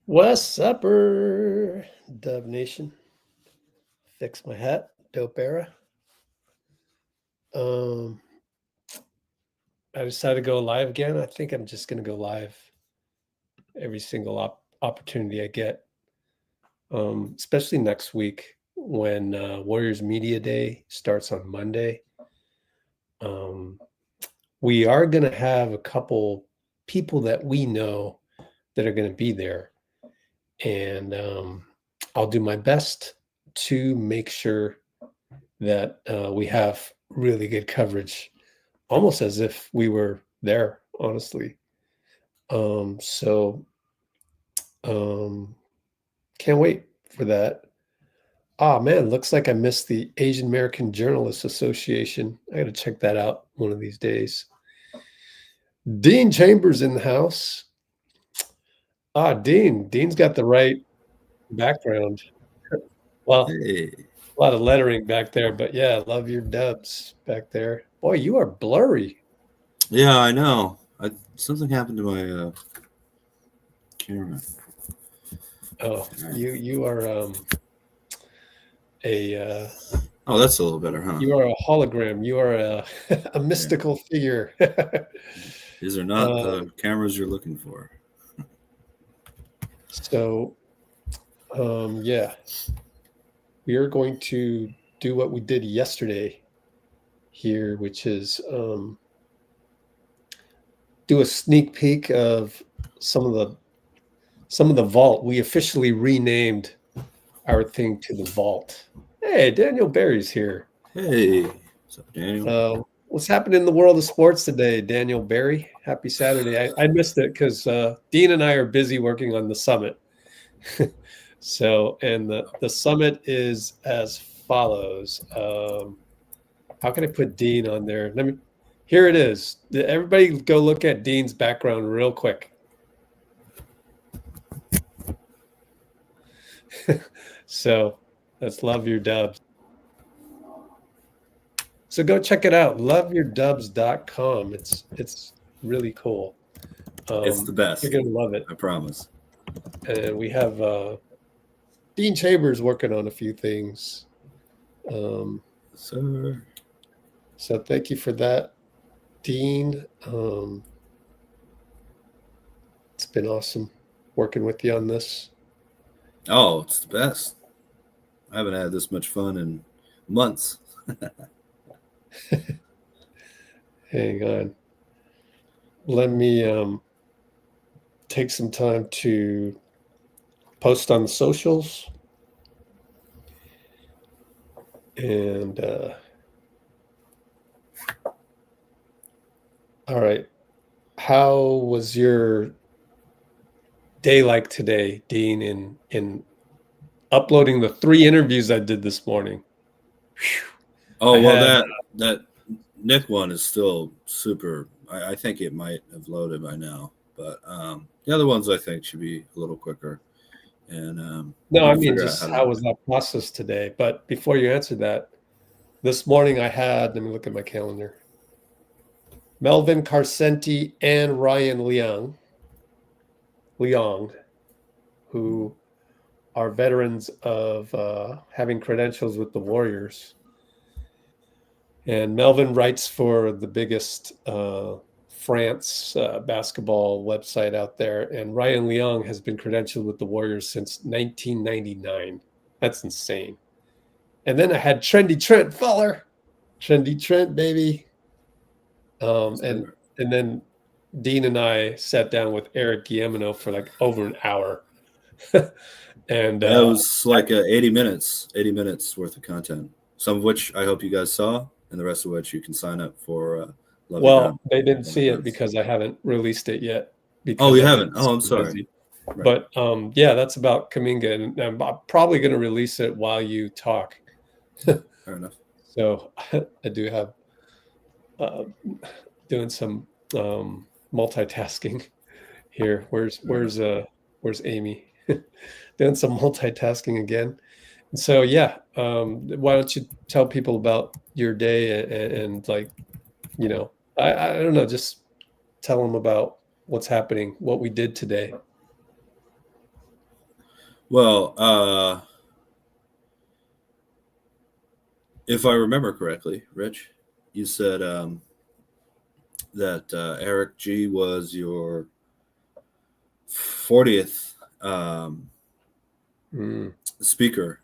What's upper, Dub Nation? Fix my hat, dope era. Um, I decided to go live again. I think I'm just gonna go live every single opportunity I get, especially next week when Warriors Media Day starts on Monday. Um, we are gonna have a couple people that we know that are gonna be there, and I'll do my best to make sure that we have really good coverage, almost as if we were there, honestly. So can't wait for that. Ah, man, looks like I missed the Asian American Journalists Association. I got to check that out one of these days. Dean Chambers in the house. Ah, Dean's got the right background. Well, Hey, a lot of lettering back there, but yeah, love your dubs back there. Boy, you are blurry. yeah, I know. Something happened to my camera. Oh, you are a Oh, that's a little better, huh? you are a hologram. You are a a Yeah. mystical figure. These are not um, the cameras you're looking for. so yeah, we are going to do what we did yesterday here, which is do a sneak peek of some of the vault. We officially renamed our thing to the vault. Hey, Daniel Barry's here. Hey, what's up, Daniel? What's happening in the world of sports today, Daniel Barry? Happy Saturday. I missed it because Dean and I are busy working on the summit. So, and the summit is as follows. How can I put Dean on there? Here it is. Everybody go look at Dean's background real quick. So that's Love Your Dubs. So go check it out. Loveyourdubs.com. It's really cool. It's the You're best. gonna love it. I promise. And we have Dean Chambers working on a few things. Sir. So thank you for that, Dean. It's been awesome working with you on this. Oh, it's the best. I haven't had this much fun in months. Hang on. Let me take some time to post on the socials. And all right. How was your day like today, Dean, in uploading the 3 interviews I did this morning? Whew. Oh I well, had that Nick one is still super. I think it might have loaded by now, but the other ones I think should be a little quicker, and no, we I can mean, figure out just how to how do was it. that process today? But before you answer that, this morning I had, let me look at my calendar. Melvin Carcenti and Ryan Leong, who are veterans of having credentials with the Warriors. And Melvin writes for the biggest France basketball website out there. And Ryan Leong has been credentialed with the Warriors since 1999. That's insane. And then I had Trendy Trent Fuller. Trendy Trent, baby. Yes, And sir. then Dean and I sat down with Eric Guillemino for like over an hour. And Yeah, it was like 80 minutes worth of content. Some of which I hope you guys saw, and the rest of which you can sign up for. Love Your well, Dub. they didn't Love Your see it Dubs. because I haven't released it yet Oh, because you I've been haven't? Oh, I'm super sorry. busy. Right. But yeah, that's about Kuminga, and I'm probably going to release it while you talk. Fair enough. So I do have uh, doing some multitasking here. Fair enough. Where's Amy? Doing some multitasking again. And so yeah, why don't you tell people about your day and like, you know, I don't know, just tell them about what's happening, what we did today. Well, if I remember correctly, Rich, you said that Eric G was your 40th speaker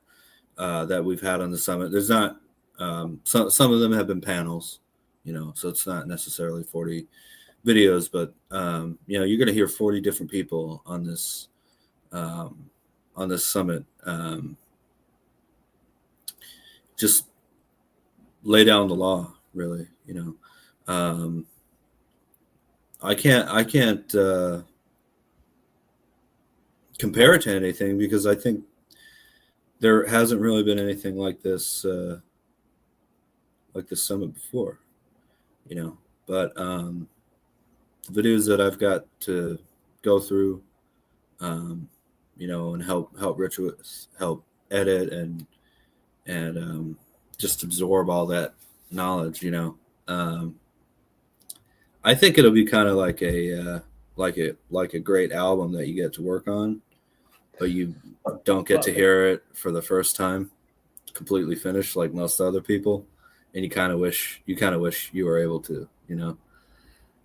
that we've had on the summit. There's not some of them have been panels, so it's not necessarily 40 videos, but you're going to hear 40 different people on this summit. Just lay down the law, really. I can't compare it to anything because I think there hasn't really been anything like this summit before, but the videos that I've got to go through, and help Rich with, help edit and just absorb all that knowledge, I think it'll be kind of like a great album that you get to work on, but you don't get to hear it for the first time completely finished like most other people, and you kind of wish you were able to,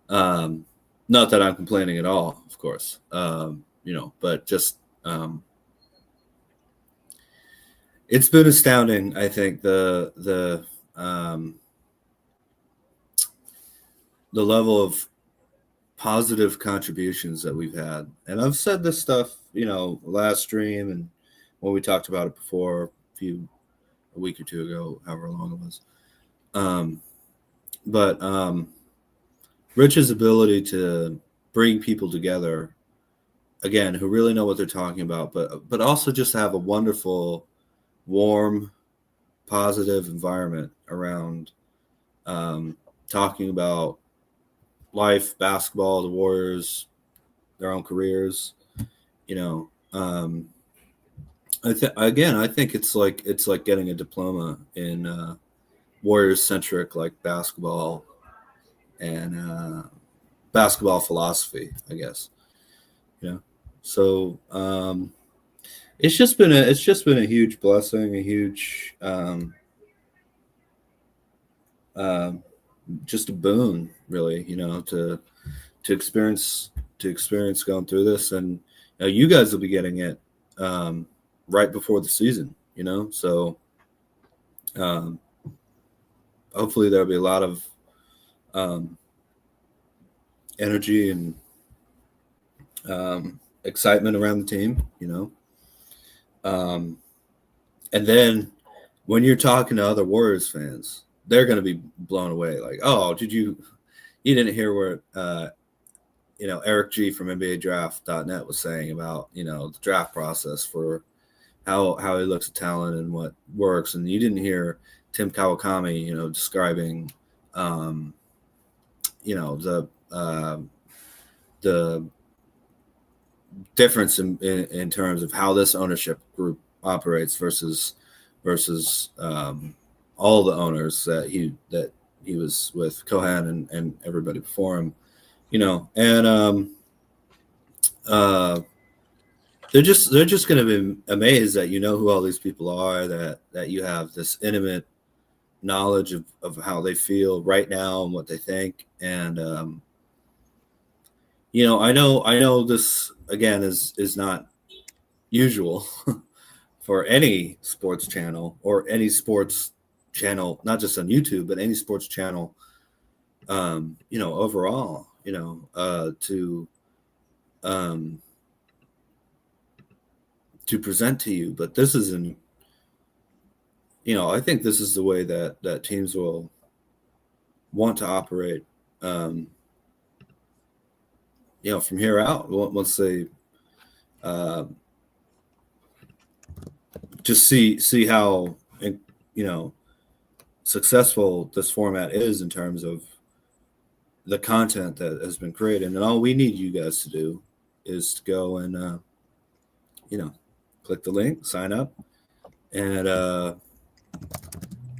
not that I'm complaining at all, of course, but just it's been astounding. I think the level of positive contributions that we've had. And I've said this stuff, last stream and when we talked about it before, a week or two ago, however long it was. But Rich's ability to bring people together, again, who really know what they're talking about, but also just have a wonderful, warm, positive environment around talking about life, basketball, the Warriors, their own careers. I think it's like getting a diploma in Warriors centric, like basketball and basketball philosophy, I guess. So it's just been a huge blessing, a huge just a boon, really, to experience going through this. And you guys will be getting it right before the season, so hopefully there'll be a lot of energy and excitement around the team, and then when you're talking to other Warriors fans, they're going to be blown away. Like, oh, you didn't hear where, Eric G from NBADraft.net was saying about, the draft process for how he looks at talent and what works. And you didn't hear Tim Kawakami, describing, the difference in terms of how this ownership group operates versus all the owners that he was with, Cohan and everybody before him, and they're just going to be amazed that who all these people are, that you have this intimate knowledge of how they feel right now and what they think. And I know this again is not usual for any sports channel or any sports channel, not just on YouTube, but any sports channel, overall, to present to you. But this isn't, I think this is the way that teams will want to operate, from here out, once they just see how, successful this format is in terms of the content that has been created. And all we need you guys to do is to go and, click the link, sign up, and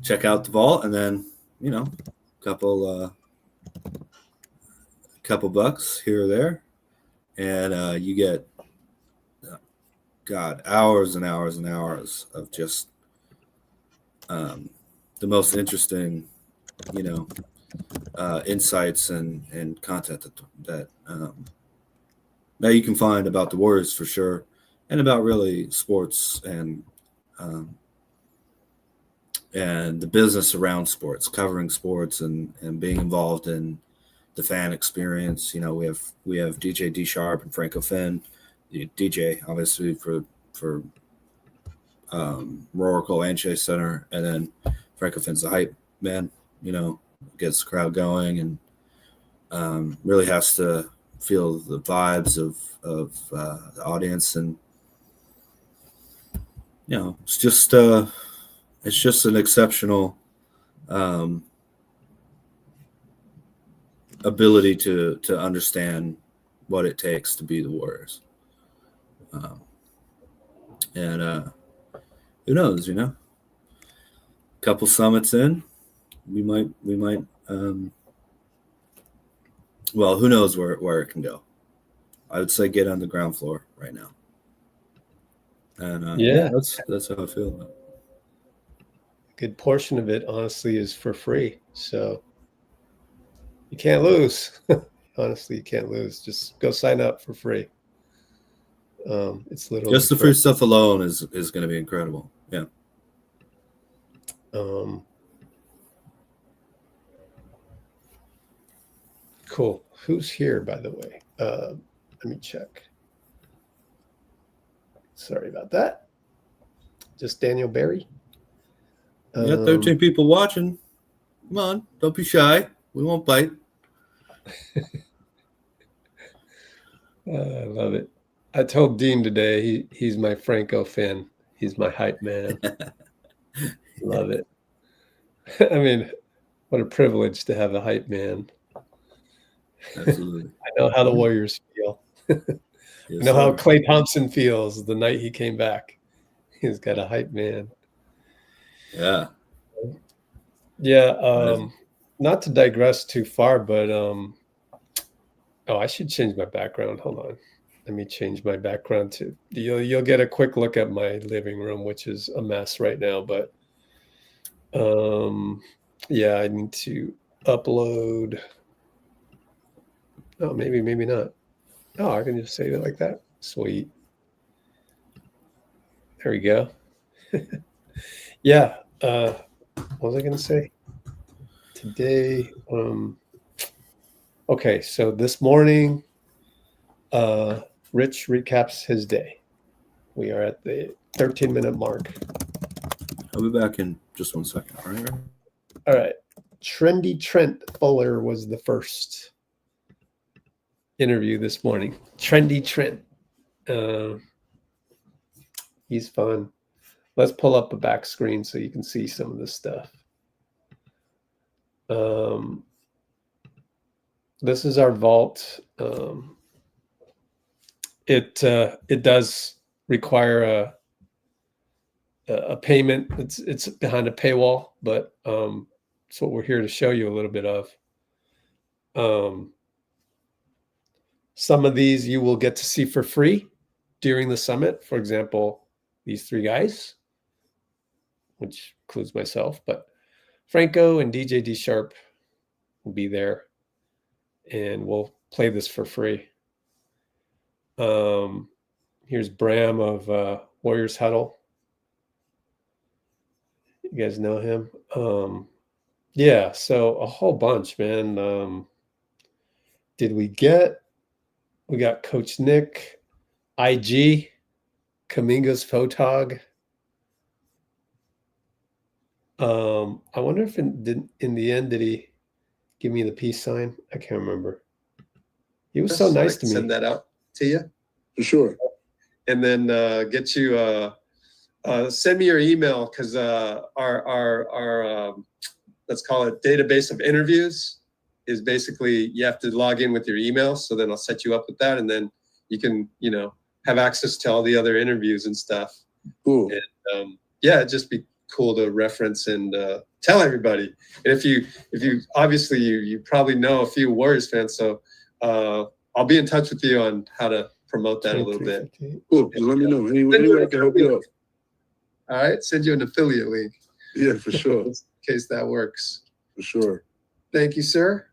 check out the vault, and then, couple bucks here or there, and you get God, hours and hours and hours of just the most interesting, insights and content that you can find about the Warriors for sure, and about really sports and the business around sports, covering sports and being involved in the fan experience. We have DJ D Sharp and Franco Finn, DJ obviously for Roracle and Chase Center, and then Franco Finn's the hype man. Gets the crowd going and really has to feel the vibes of the audience, and it's just an exceptional ability to understand what it takes to be the Warriors. And who knows, couple summits in, we might well, who knows where it can go. I would say get on the ground floor right now. And yeah, that's how I feel about it. A good portion of it, honestly, is for free. So you can't lose. Honestly, you can't lose. Just go sign up for free. It's literally just the free stuff alone is going to be incredible. Yeah. Cool. Who's here, by the way? Let me check. Sorry about that. Just Daniel Barry. You got 13 people watching. Come on, don't be shy. We won't bite. I love it. I told Dean today he's my Franco fan. He's my hype man. Love it. I mean, what a privilege to have a hype man. Absolutely. I know how the Warriors feel. I know how Klay Thompson feels the night he came back. He's got a hype man. Yeah. Yeah. Not to digress too far, but I should change my background. Hold on. Let me change my background to you'll get a quick look at my living room, which is a mess right now, but yeah, I need to upload. Oh, maybe not. Oh, I can just save it like that. Sweet. There we go. Yeah. What was I going to say? Today, okay, so this morning, Rich recaps his day. We are at the 13-minute mark. I'll be back in just 1 second. All right. Trendy Trent Fuller was the first interview this morning. Trendy Trent. He's fun. Let's pull up a back screen so you can see some of this stuff. This is our vault. It does require a payment. It's behind a paywall, but it's what we're here to show you a little bit of. Some of these you will get to see for free during the summit. For example, these three guys, which includes myself, but Franco and DJ D Sharp will be there, and we'll play this for free. Here's Bram of Warriors Huddle. You guys know him. Yeah, so a whole bunch, man. We got Coach Nick, IG, Kuminga's photog. I wonder if in the end, did he give me the peace sign? I can't remember. He was so nice to me. Send that out to you. For sure. And then get you send me your email, because our let's call it database of interviews is basically you have to log in with your email. So then I'll set you up with that, and then you can have access to all the other interviews and stuff. Cool. And yeah, it'd just be cool to reference and tell everybody. And if you obviously you probably know a few Warriors fans, so I'll be in touch with you on how to promote that a little bit. Cool. Just let me know. Any way I can help you out. All right. Send you an affiliate link. Yeah, for sure. In case that works. For sure. Thank you, sir.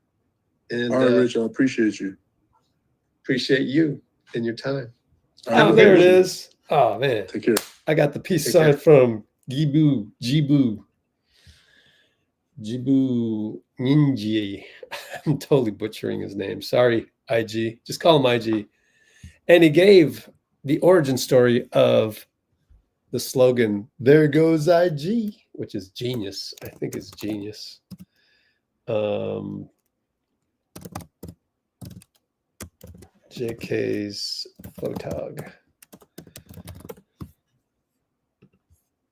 And all right, Rich, I appreciate you. Appreciate you and your time. Oh, there it is. Oh, man. Take care. I got the peace sign from Jibu Ninji. I'm totally butchering his name. Sorry, IG. Just call him IG. And he gave the origin story of the slogan, "There goes IG," which is genius. I think it's genius. JK's photog.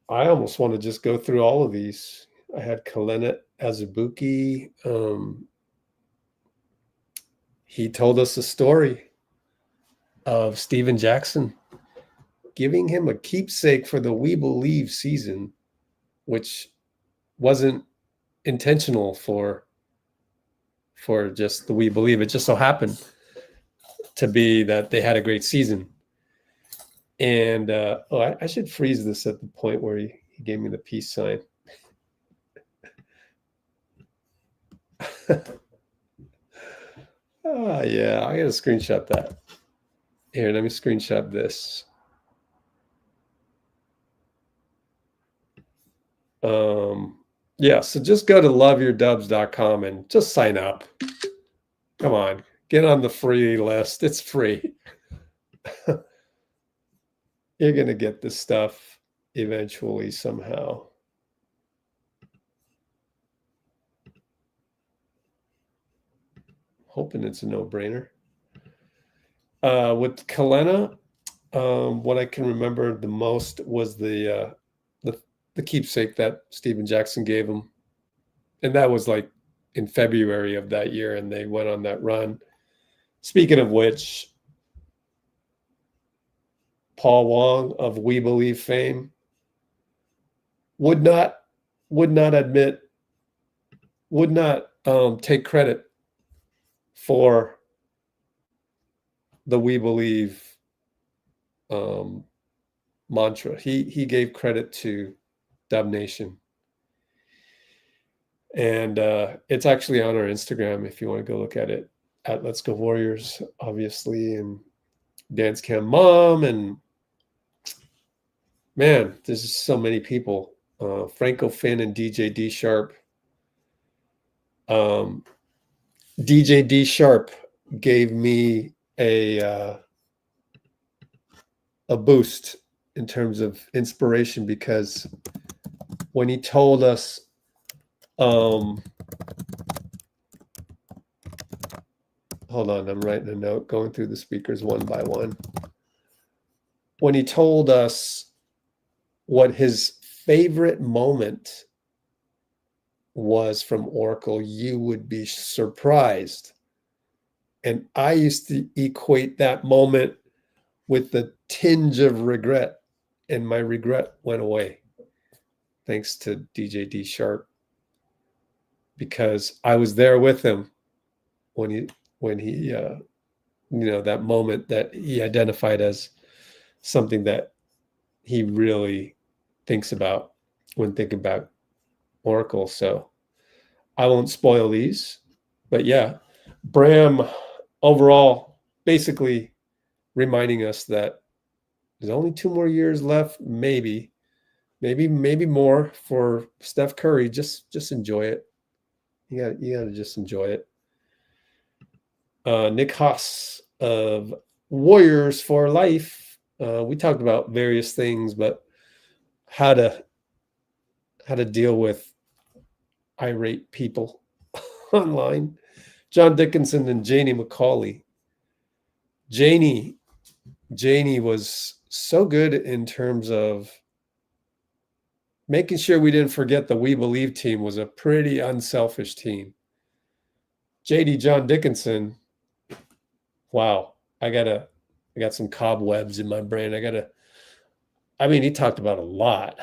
I almost want to just go through all of these. I had Kalena Azubuki. He told us a story of Steven Jackson giving him a keepsake for the We Believe season, which wasn't intentional for just the We Believe. It just so happened to be that they had a great season. And I should freeze this at the point where he gave me the peace sign. Yeah, I gotta screenshot that. Here, let me screenshot this. Yeah, so just go to loveyourdubs.com and just sign up. Come on, get on the free list. It's free. You're going to get this stuff eventually somehow. Hoping it's a no-brainer. With Kalena, what I can remember the most was the keepsake that Steven Jackson gave him. And that was like in February of that year, and they went on that run. Speaking of which, Paul Wong of We Believe fame would not take credit for the We Believe mantra. He gave credit to Dub Nation. And it's actually on our Instagram if you want to go look at it, at LetsGoWarriors, obviously, and Dance Cam Mom, and man, there's just so many people. Franco Finn and DJ D Sharp. DJ D Sharp gave me a boost in terms of inspiration, because when he told us hold on, I'm writing a note, going through the speakers one by one. When he told us what his favorite moment was from Oracle, you would be surprised. And I used to equate that moment with the tinge of regret, and my regret went away thanks to DJ D Sharp, because I was there with him when he that moment that he identified as something that he really thinks about when thinking about Oracle. So I won't spoil these, but yeah, Bram overall basically reminding us that there's only 2 more years left, maybe more for Steph Curry. Just enjoy it. You gotta just enjoy it. Nick Haas of Warriors for Life. We talked about various things, but how to deal with irate people online. John Dickinson and Janie McCauley. Janie was so good in terms of making sure we didn't forget the We Believe team was a pretty unselfish team. JD John Dickinson, wow, I got some cobwebs in my brain. He talked about a lot.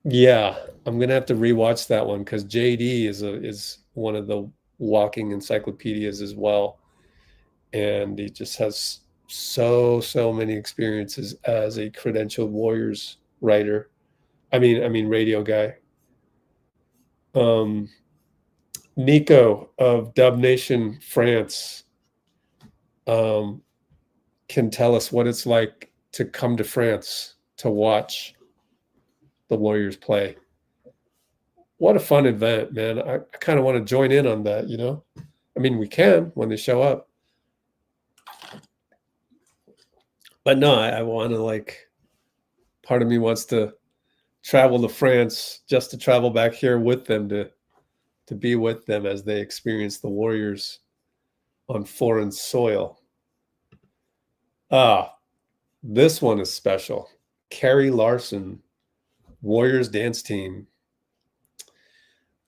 Yeah, I'm gonna have to rewatch that one, because JD is one of the walking encyclopedias as well. And he just has so many experiences as a credentialed Warriors writer. I mean radio guy. Nico of Dub Nation France can tell us what it's like to come to France to watch the Warriors play. What a fun event, man. I kind of want to join in on that, you know? I mean, we can when they show up. But no, I want to, like, part of me wants to travel to France just to travel back here with them, to be with them as they experience the Warriors on foreign soil. This one is special. Carrie Larson, Warriors dance team.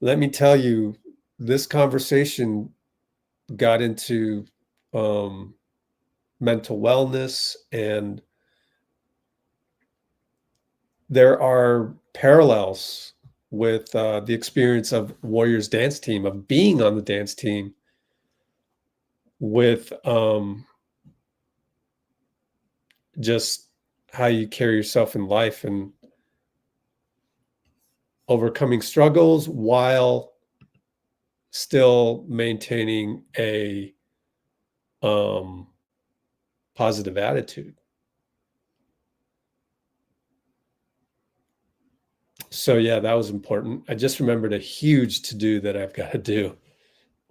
Let me tell you, this conversation got into mental wellness, and there are parallels with the experience of Warriors dance team, of being on the dance team, with just how you carry yourself in life and overcoming struggles while still maintaining a positive attitude. So yeah, that was important. I just remembered a huge to-do that I've got to do,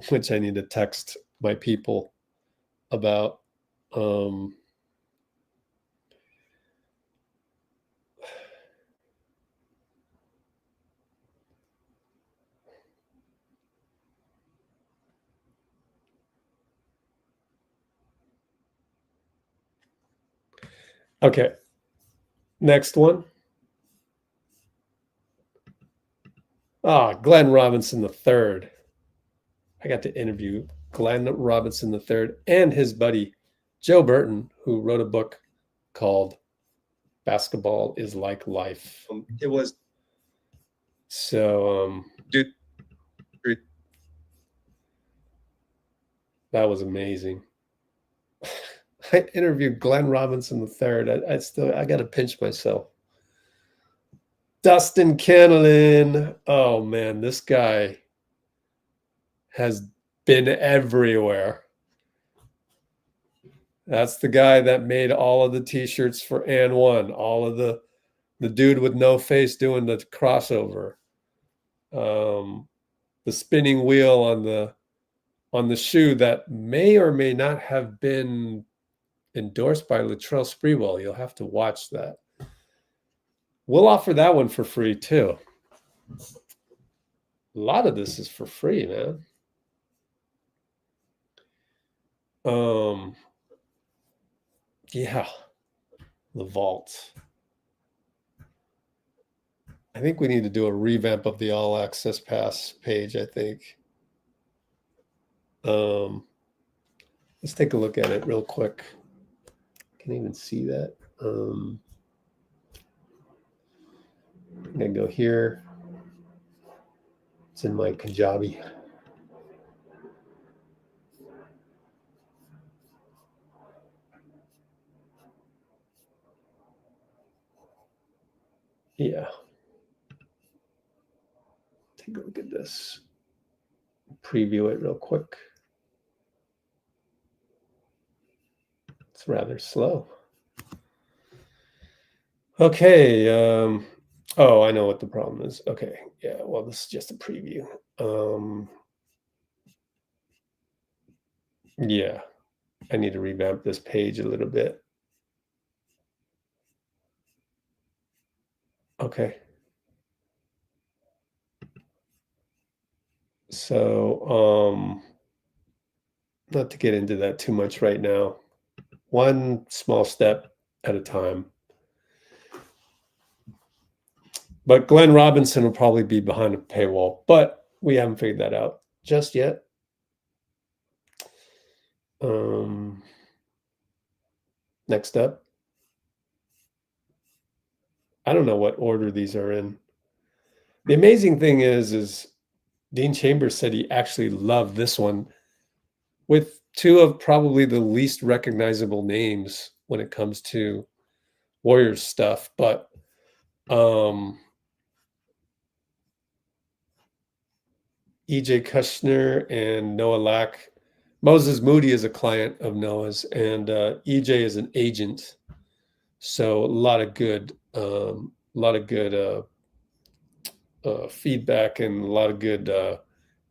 which I need to text my people about. Okay, next one. Glenn Robinson III. I got to interview Glenn Robinson III and his buddy Joe Burton, who wrote a book called Basketball is Like Life. It was so dude. That was amazing. I interviewed Glenn Robinson III. I got to pinch myself. Dustin Cannelin. Oh man, this guy has been everywhere. That's the guy that made all of the t-shirts for And One, all of the dude with no face doing the crossover, the spinning wheel on the shoe that may or may not have been endorsed by Latrell Sprewell. You'll have to watch that. We'll offer that one for free too. A lot of this is for free, man. Yeah, the vault. I think we need to do a revamp of the All Access Pass page, I think. Let's take a look at it real quick. Can I even see that? I'm gonna go here. It's in my Kajabi. Yeah. Take a look at this. Preview it real quick. It's rather slow. Okay. Oh, I know what the problem is. Okay. Yeah. Well, this is just a preview. Yeah. I need to revamp this page a little bit. Okay. So, not to get into that too much right now. One small step at a time. But Glenn Robinson will probably be behind a paywall, but we haven't figured that out just yet. Next up. I don't know what order these are in. The amazing thing is Dean Chambers said he actually loved this one, with two of probably the least recognizable names when it comes to Warriors stuff. But EJ Kushner and Noah Lack. Moses Moody is a client of Noah's, and EJ is an agent. So a lot of good feedback and a lot of good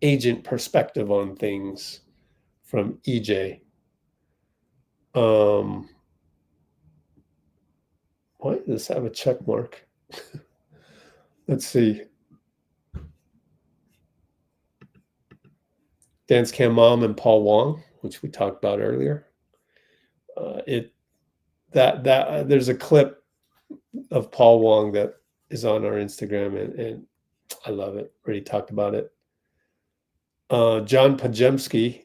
agent perspective on things from EJ. Why does this have a check mark? Let's see. Dance Cam Mom and Paul Wong, which we talked about earlier. There's a clip of Paul Wong that is on our Instagram, and I love it. Already talked about it. John Pajemski.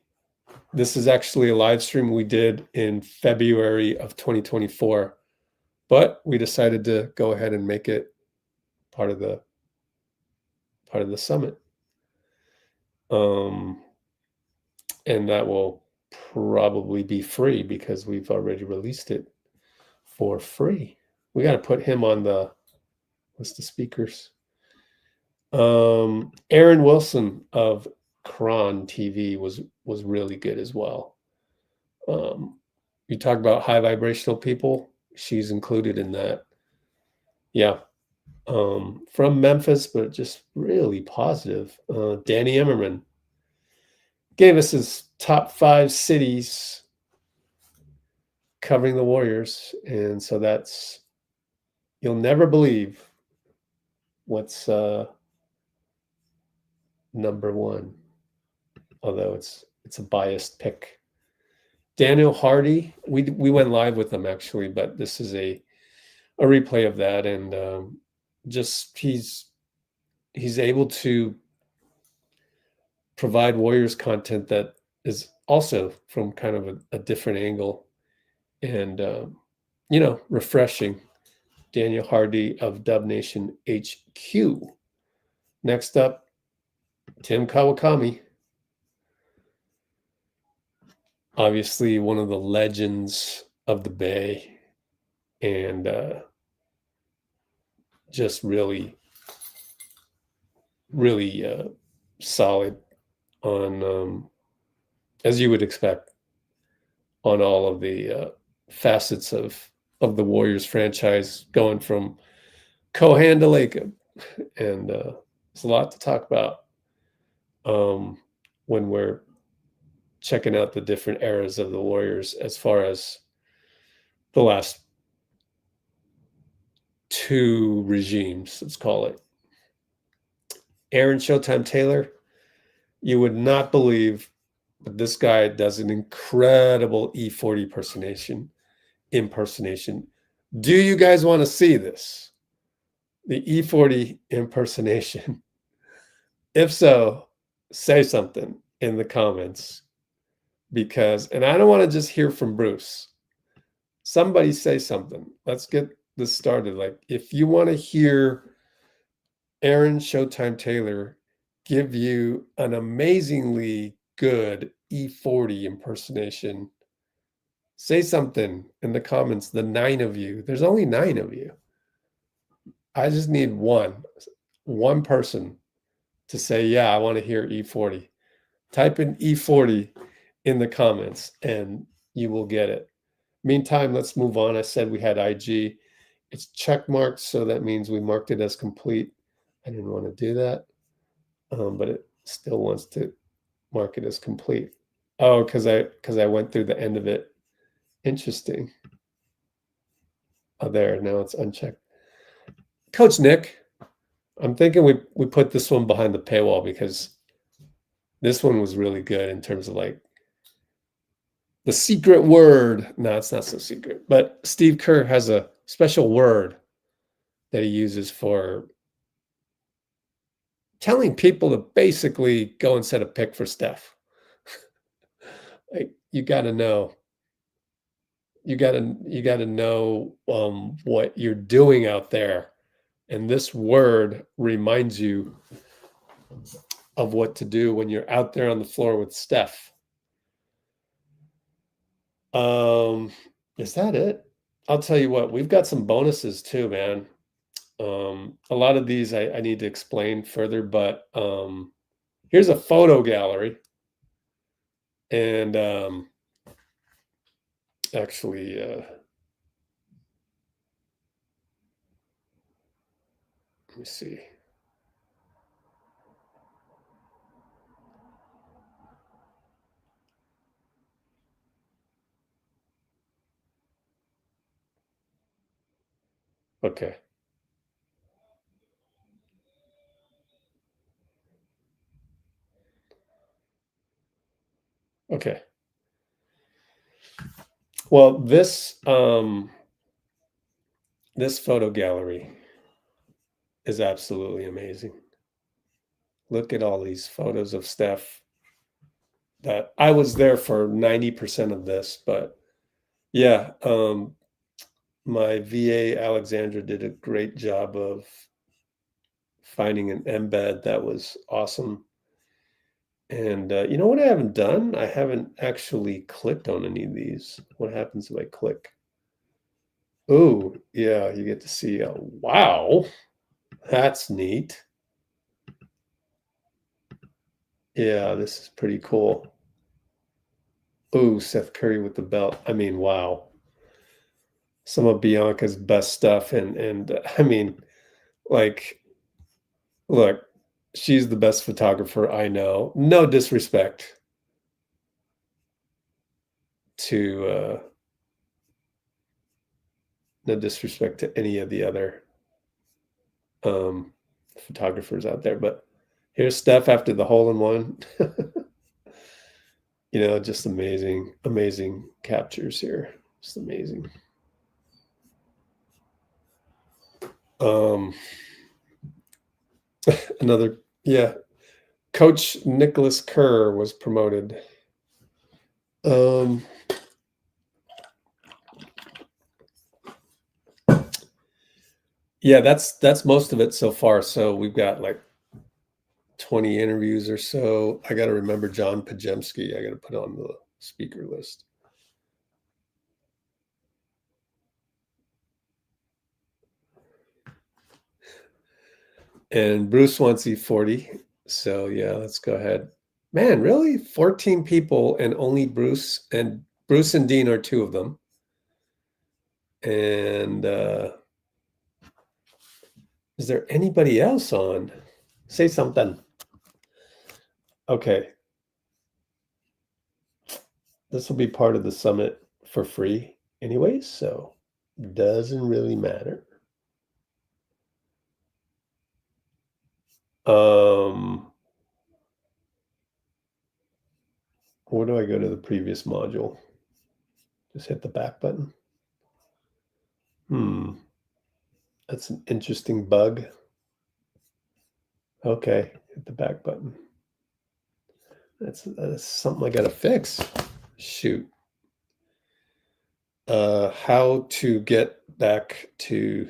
This is actually a live stream we did in February of 2024, but we decided to go ahead and make it part of the summit. And that will probably be free because we've already released it for free. We got to put him on the list of speakers. Aaron Wilson of Kron TV was really good as well. You talk about high vibrational people, she's included in that. Yeah. From Memphis, but just really positive. Danny Emmerman gave us his top 5 cities covering the Warriors. And so that's, you'll never believe what's number 1, although it's a biased pick. Daniel Hardy, we went live with him actually, but this is a replay of that, and just he's able to provide Warriors content that is also from kind of a different angle, and refreshing. Daniel Hardy of Dub Nation HQ. Next up, Tim Kawakami. Obviously one of the legends of the Bay, and just really solid on, as you would expect, on all of the facets of the Warriors franchise, going from Kohan to Lacob. And there's a lot to talk about when we're checking out the different eras of the Warriors, as far as the last 2 regimes, let's call it. Aaron Showtime Taylor, you would not believe, but this guy does an incredible E40 impersonation. Do you guys want to see this? The E40 impersonation? If so, say something in the comments, because, and I don't want to just hear from Bruce. Somebody say something. Let's get this started. Like, if you want to hear Aaron Showtime Taylor give you an amazingly good E40 impersonation, say something in the comments. The 9 of you, there's only 9 of you. I just need one person to say, yeah, I want to hear E40. Type in E40 in the comments and you will get it. Meantime, let's move on. I said we had IG. It's check marked, so that means we marked it as complete. I didn't want to do that, but it still wants to mark it as complete. Oh, because I went through the end of it. Interesting. Oh, there, now it's unchecked. Coach Nick, I'm thinking we put this one behind the paywall, because this one was really good in terms of like the secret word. No, it's not so secret, but Steve Kerr has a special word that he uses for telling people to basically go and set a pick for Steph. Like, you got to know. You got to know what you're doing out there. And this word reminds you of what to do when you're out there on the floor with Steph. Is that it? I'll tell you what, we've got some bonuses too, man. A lot of these I need to explain further, but here's a photo gallery. And actually, let me see. Okay. Okay. Well, this photo gallery is absolutely amazing. Look at all these photos of Steph. That I was there for 90% of this, but yeah, my VA Alexandra did a great job of finding an embed that was awesome. And you know what I haven't done? I haven't actually clicked on any of these. What happens if I click? Oh, yeah, you get to see, wow, that's neat. Yeah, this is pretty cool. Oh, Seth Curry with the belt. I mean, wow. Some of Bianca's best stuff. And I mean, like, look, she's the best photographer I know. No disrespect to any of the other photographers out there, but here's Steph after the hole-in-one. You know, just amazing, amazing captures here. Just amazing. Another, yeah. Coach Nicholas Kerr was promoted. Yeah, that's most of it so far. So we've got like 20 interviews or so. I got to remember John Pajemski. I got to put on the speaker list. And Bruce wants E40. So yeah, let's go ahead. Man, really? 14 people and only Bruce and Dean are two of them. And is there anybody else on? Say something. Okay. This will be part of the summit for free anyways, so doesn't really matter. Where do I go to the previous module? Just hit the back button. That's an interesting bug. Okay, hit the back button. That's something I gotta fix. Shoot. How to get back to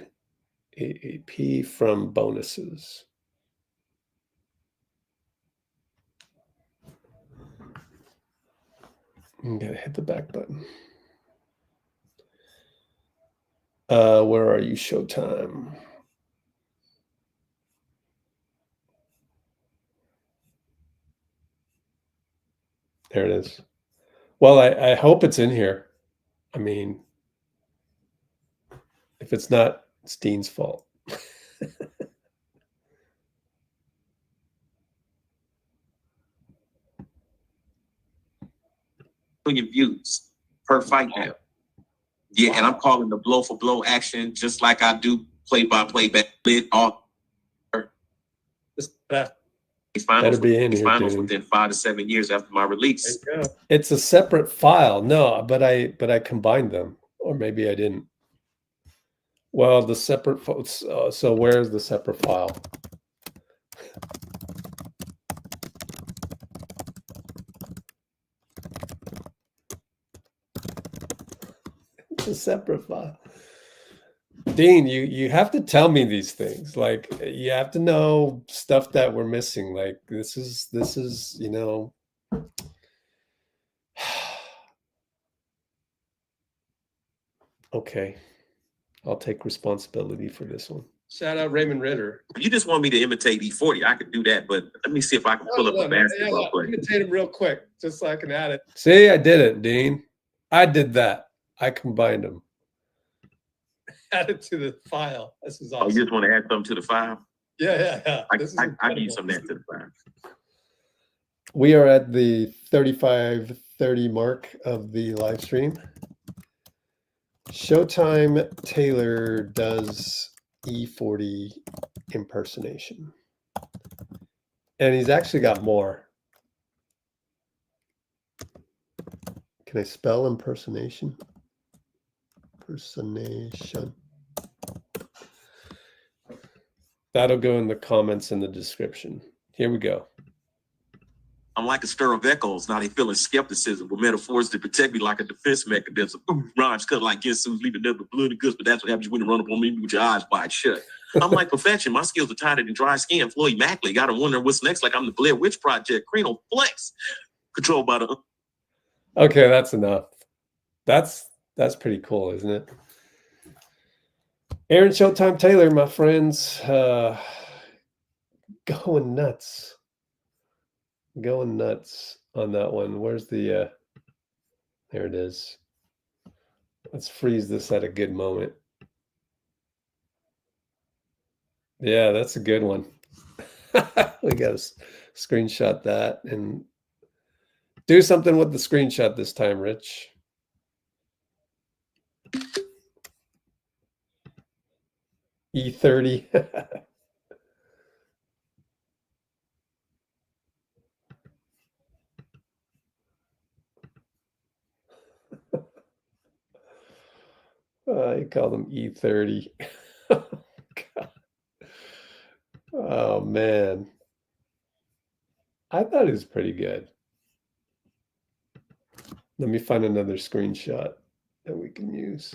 AAP from bonuses. I'm gonna hit the back button. Where are you, Showtime? There it is. Well, I hope it's in here. I mean, if it's not, it's Dean's fault. Million views per fight now. Yeah, and I'm calling the blow for blow action just like I do play by play back lid all. Better be in here, finals dude. within 5 to 7 years after my release. It's a separate file. No, but I combined them, or maybe I didn't. Well, the separate so where's the separate file? It's a separate file. Dean, you have to tell me these things. Like, you have to know stuff that we're missing. Like, this is, you know. Okay, I'll take responsibility for this one. Shout out Raymond Ritter. You just want me to imitate E40. I could do that, but let me see if I can pull up a basketball play. Imitate him real quick, just so I can add it. See, I did it, Dean. I did that. I combined them. Add it to the file. This is awesome. Oh, you just want to add something to the file? Yeah. I give you some of that to the file. We are at the 35:30 mark of the live stream. Showtime Taylor does E40 impersonation. And he's actually got more. Can I spell impersonation? Impersonation. That'll go in the comments in the description. Here we go. I'm like a stir of echoes. Now they feeling skepticism with metaphors to protect me like a defense mechanism. Rhymes cut like Ginsu's leaving nothing but blood and guts, but that's what happens when you run up on me with your eyes wide shut. I'm like perfection. My skills are tighter than dry skin. Floyd Mackley. Gotta wonder what's next. Like I'm the Blair Witch Project. Crino Flex. Controlled by the. Okay, that's enough. That's pretty cool, isn't it? Aaron Showtime Taylor, my friends, going nuts. Going nuts on that one. Where's the there it is. Let's freeze this at a good moment. Yeah, that's a good one. We got to screenshot that and do something with the screenshot this time, Rich. E30. You call them E30. Oh, man. I thought it was pretty good. Let me find another screenshot that we can use.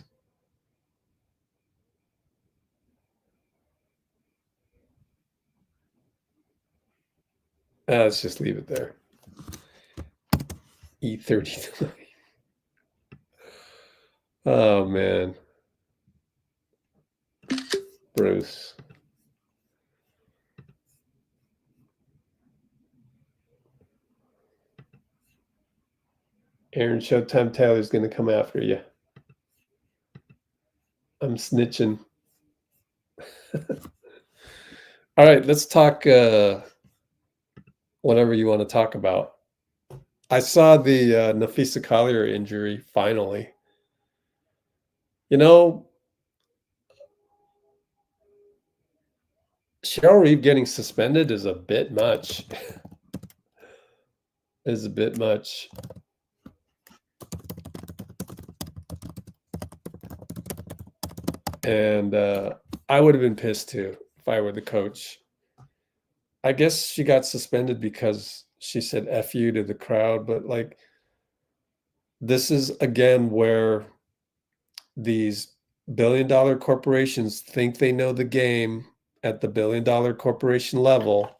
Let's just leave it there. E39. Oh, man. Bruce. Aaron Showtime Taylor's going to come after you. I'm snitching. All right, let's talk whatever you want to talk about. I saw the Nafisa Collier injury finally. You know, Cheryl Reeve getting suspended is a bit much. Is a bit much. And I would have been pissed too if I were the coach. I guess she got suspended because she said F you to the crowd. But like, this is again where these billion-dollar corporations think they know the game at the billion-dollar corporation level,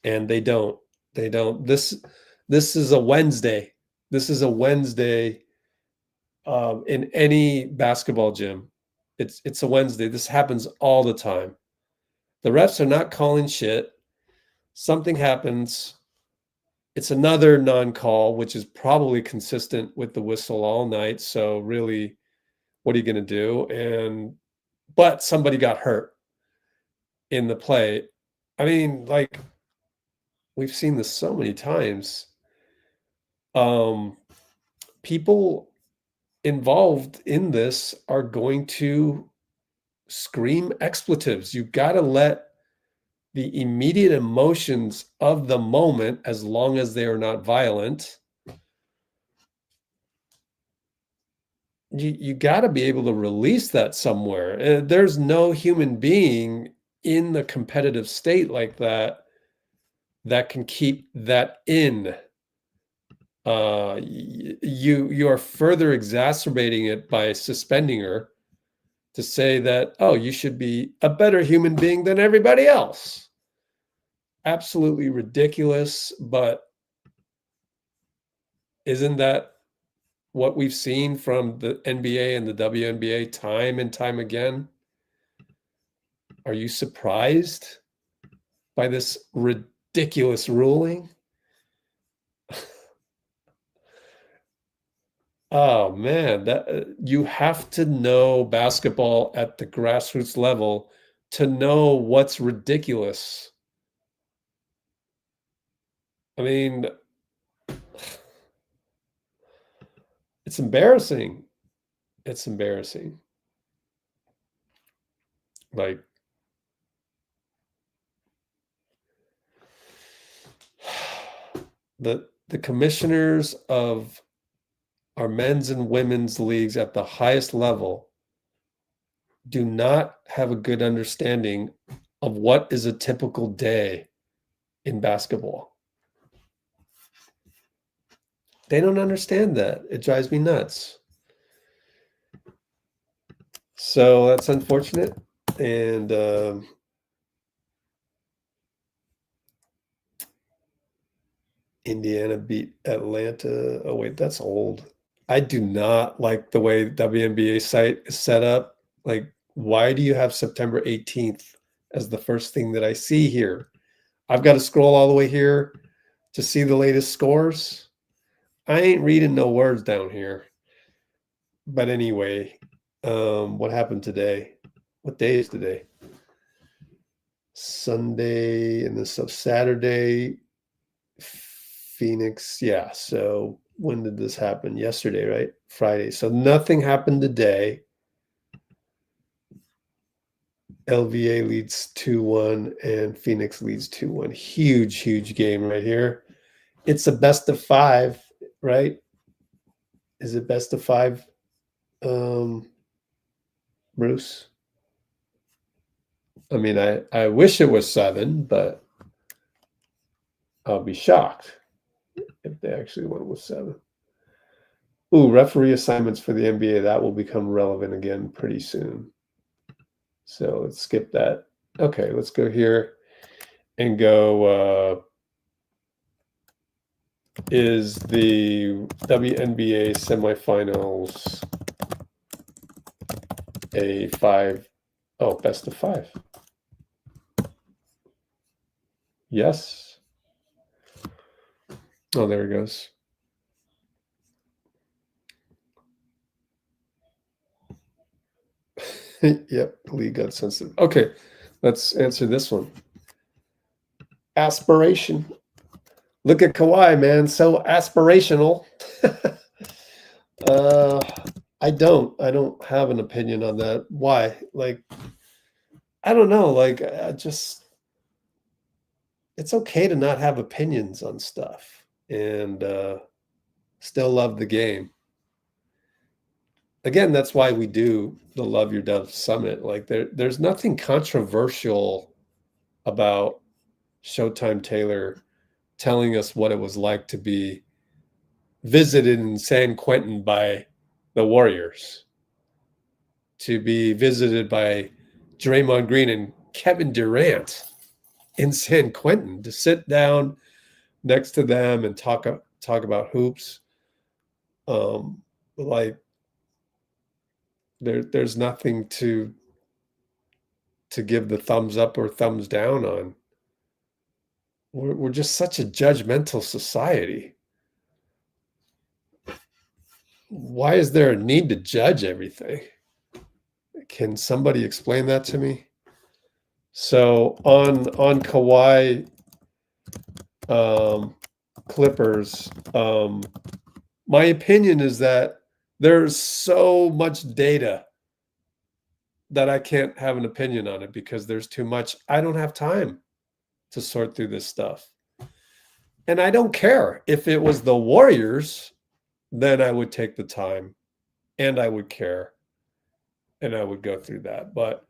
and they don't. They don't. This is a Wednesday. This is a Wednesday in any basketball gym. It's a Wednesday. This happens all the time. The refs are not calling shit. Something happens. It's another non-call, which is probably consistent with the whistle all night. So really, what are you going to do? But somebody got hurt in the play. I mean, like, we've seen this so many times. People involved in this are going to scream expletives. You've got to let the immediate emotions of the moment, as long as they are not violent, you got to be able to release that somewhere. There's no human being in the competitive state like that can keep that in. You are further exacerbating it by suspending her to say that, oh, you should be a better human being than everybody else. Absolutely ridiculous, but isn't that what we've seen from the NBA and the WNBA time and time again? Are you surprised by this ridiculous ruling? Oh man, that you have to know basketball at the grassroots level to know what's ridiculous. I mean, it's embarrassing. It's embarrassing. Like, the commissioners of our men's and women's leagues at the highest level do not have a good understanding of what is a typical day in basketball. They don't understand that. It drives me nuts. So that's unfortunate. And Indiana beat Atlanta. Oh, wait, that's old. I do not like the way WNBA site is set up. Like, why do you have September 18th as the first thing that I see here? I've got to scroll all the way here to see the latest scores. I ain't reading no words down here. But anyway, what happened today? What day is today? Sunday, and this of Saturday, Phoenix. Yeah, so when did this happen? Yesterday, right? Friday. So nothing happened today. LVA leads 2-1 and Phoenix leads 2-1. Huge game right here. It's a best of 5, right? Is it best of 5, Bruce? I mean, I wish it was 7, but I'll be shocked if they actually went with 7. Ooh, referee assignments for the NBA. That will become relevant again pretty soon. So let's skip that. Okay, let's go here and go, is the WNBA semifinals a 5? Oh, best of 5. Yes. Oh, there it goes. Yep, league got sensitive. Okay, let's answer this one. Aspiration. Look at Kawhi, man, so aspirational. I don't have an opinion on that. Why? Like, I don't know. Like, it's okay to not have opinions on stuff and still love the game. Again, that's why we do the Love Your Dove Summit. Like, there's nothing controversial about Showtime Taylor telling us what it was like to be visited in San Quentin by the Warriors, to be visited by Draymond Green and Kevin Durant in San Quentin, to sit down next to them and talk about hoops. Like, there's nothing to give the thumbs up or thumbs down on. We're just such a judgmental society. Why is there a need to judge everything? Can somebody explain that to me? So on Kawhi, Clippers, my opinion is that there's so much data that I can't have an opinion on it because there's too much. I don't have time to sort through this stuff. And I don't care. If it was the Warriors, then I would take the time and I would care and I would go through that. But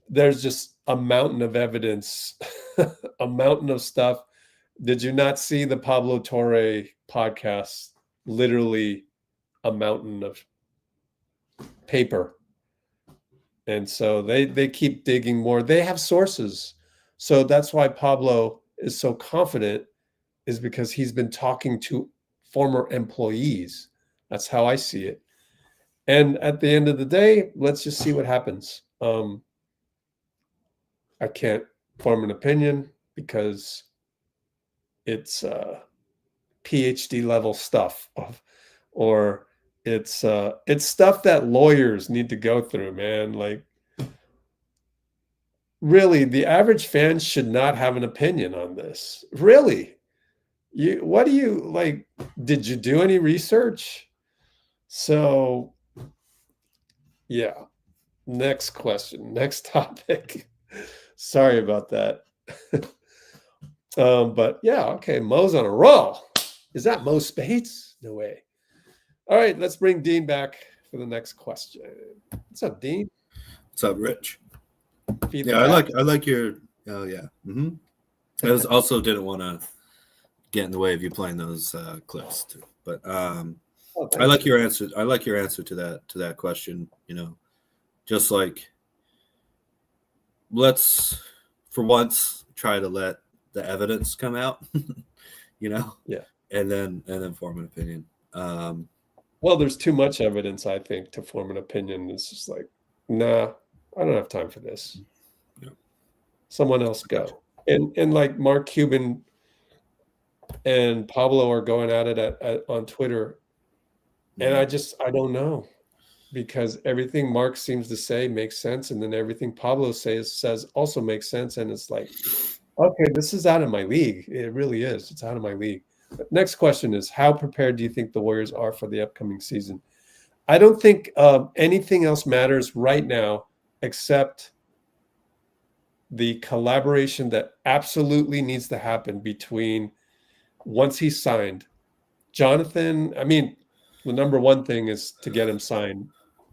there's just a mountain of evidence, a mountain of stuff. Did you not see the Pablo Torre podcast? Literally a mountain of paper And so they keep digging more. They have sources. So that's why Pablo is so confident, is because he's been talking to former employees. That's how I see it. And at the end of the day, let's just see what happens. I can't form an opinion because it's PhD level stuff, or it's stuff that lawyers need to go through, man. Like, really, the average fan should not have an opinion on this. Really, what do you like? Did you do any research? So, yeah. Next question. Next topic. Sorry about that. But yeah, okay. Mo's on a roll. Is that Mo Spades? No way. All right, let's bring Dean back for the next question. What's up, Dean? What's up, Rich? Feedback. Yeah, I like your. Oh yeah. I also didn't want to get in the way of you playing those clips too, but I like your answer. I like your answer to that question. You know, just like, let's for once try to let the evidence come out. You know. Yeah. And then form an opinion. Well, there's too much evidence, I think, to form an opinion. It's just like, nah, I don't have time for this. Yeah. Someone else go. And like Mark Cuban and Pablo are going at it on Twitter. And I don't know, because everything Mark seems to say makes sense. And then everything Pablo says also makes sense. And it's like, okay, this is out of my league. It really is. It's out of my league. Next question is, how prepared do you think the Warriors are for the upcoming season? I don't think anything else matters right now except the collaboration that absolutely needs to happen between, once he's signed, Jonathan. I mean, the number one thing is to get him signed.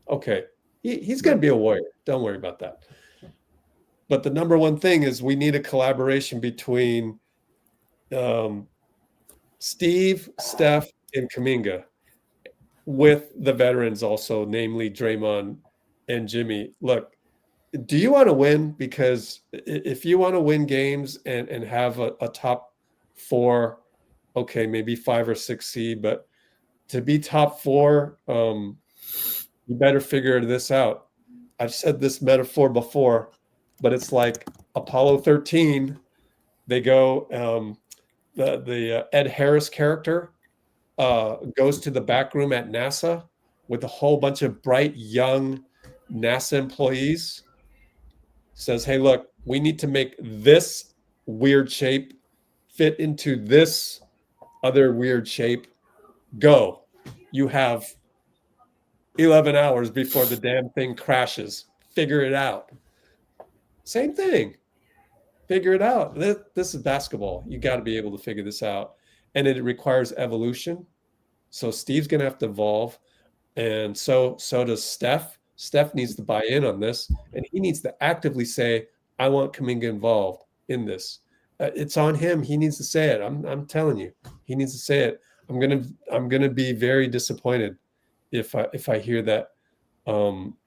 Okay, he's going to be a Warrior. Don't worry about that. But the number one thing is we need a collaboration between Steve, Steph, and Kuminga, with the veterans also, namely Draymond and Jimmy. Look, do you want to win? Because if you want to win games and have a top four, okay, maybe 5 or 6 seed, but to be top 4, you better figure this out. I've said this metaphor before, but it's like Apollo 13. They go, the Ed Harris character goes to the back room at NASA with a whole bunch of bright young NASA employees, says, hey, look, we need to make this weird shape fit into this other weird shape. Go. You have 11 hours before the damn thing crashes. Figure it out. Same thing. Figure it out. This is basketball. You got to be able to figure this out. And it requires evolution. So Steve's going to have to evolve. And so does Steph. Steph needs to buy in on this. And he needs to actively say, I want Kuminga involved in this. It's on him. He needs to say it. I'm telling you. He needs to say it. I'm gonna be very disappointed if I hear that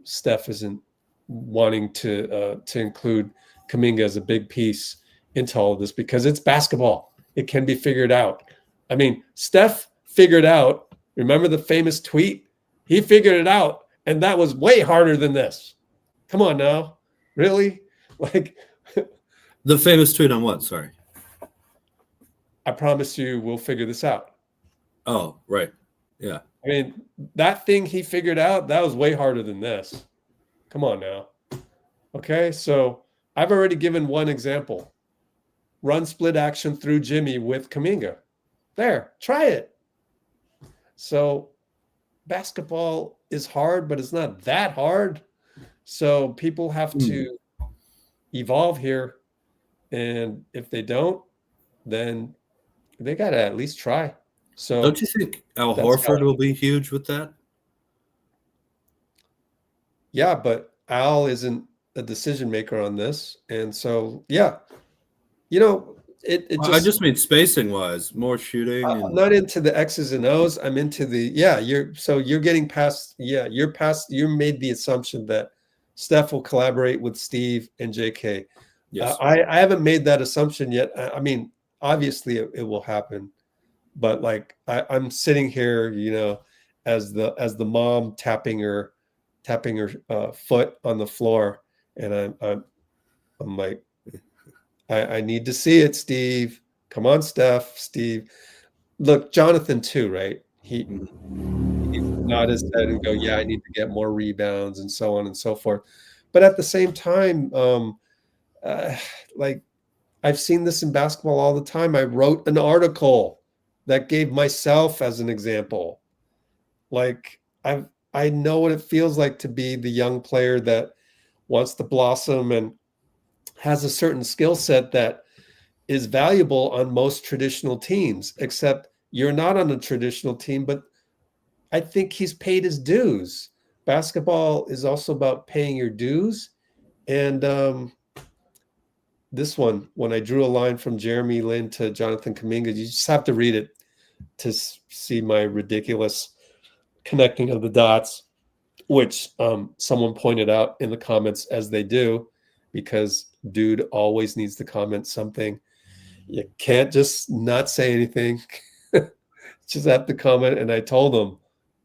Steph isn't wanting to include Kuminga as a big piece into all of this, because it's basketball. It can be figured out. I mean, Steph figured out, remember the famous tweet? He figured it out, and that was way harder than this. Come on now. Really? Like, the famous tweet on what? Sorry. I promise you we'll figure this out. Oh, right. Yeah. I mean, that thing he figured out, that was way harder than this. Come on now. Okay, so I've already given one example. Run split action through Jimmy with Kuminga. There, try it. So basketball is hard, but it's not that hard. So people have to evolve here. And if they don't, then they got to at least try. So don't you think Al Horford will be huge with that? Yeah, but Al isn't a decision maker on this. And so, yeah, it just, I just mean spacing wise, more shooting. I'm not into the X's and O's. I'm into the, you're getting past, you made the assumption that Steph will collaborate with Steve and JK. Yes. I haven't made that assumption yet. I mean, obviously it will happen, but like I'm sitting here, you know, as the mom tapping her foot on the floor, and I'm like, I need to see it, Steve. Come on, Steve. Look, Jonathan too, right? He nod his head and go, yeah, I need to get more rebounds and so on and so forth. But at the same time, like I've seen this in basketball all the time. I wrote an article that gave myself as an example. Like I know what it feels like to be the young player that wants to blossom and has a certain skill set that is valuable on most traditional teams, except you're not on a traditional team, but I think he's paid his dues. Basketball is also about paying your dues. And this one, when I drew a line from Jeremy Lin to Jonathan Kuminga, you just have to read it to see my ridiculous connecting of the dots, which someone pointed out in the comments, as they do, because dude always needs to comment something. You can't just not say anything. Just have to comment. And I told him,